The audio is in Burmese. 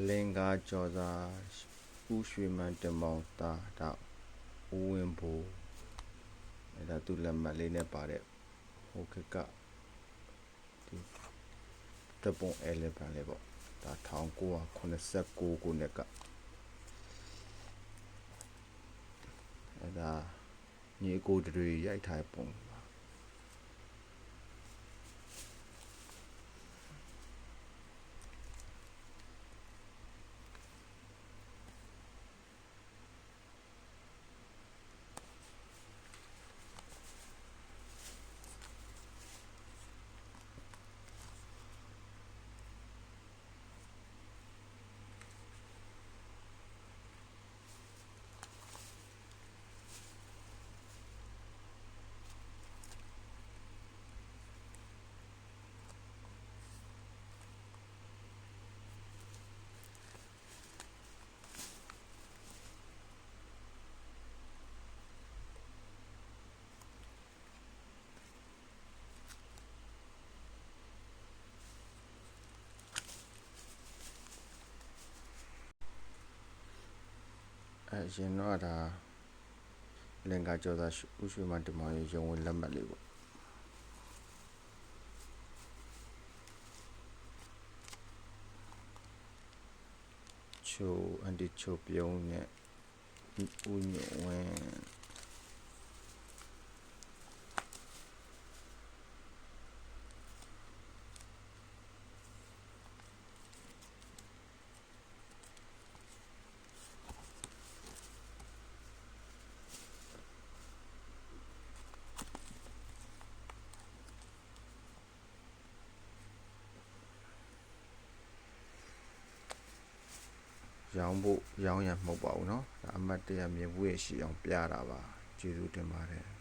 လင်္ကာကျော်သာဦးရွှေမန်းတင်မောင်သားဒါဦးဝင်းဘိုးအဲ့ဒါသူလက်မှတ်လေးနဲ့ပါတဲ့ဟိုခက်ကဒီတပုံအဲလေပါလေပေါ့ဒါ1989ခုနှစ်ကအဲ့ဒါညီကိုတွေရိုက်ထားပုံအဲ့ရင်တော့ဒါလင်္ကာကျော်သာဦးရွှေမန်းတင်မောင်ရဲ့ရုံးဝင်လက်မှတ်လေးပေါ့ချိုအန်တီချိုပြုံးနဲ့ဦးညွန့်ဝင်းရောင်းဖို့ရောင်းရမဟုတ်ပါဘူးเนาะဒါအမှတ်တရမြင်ဖို့ရရှိအောင်ပြတာပါကျေးဇူးတင်ပါတယ်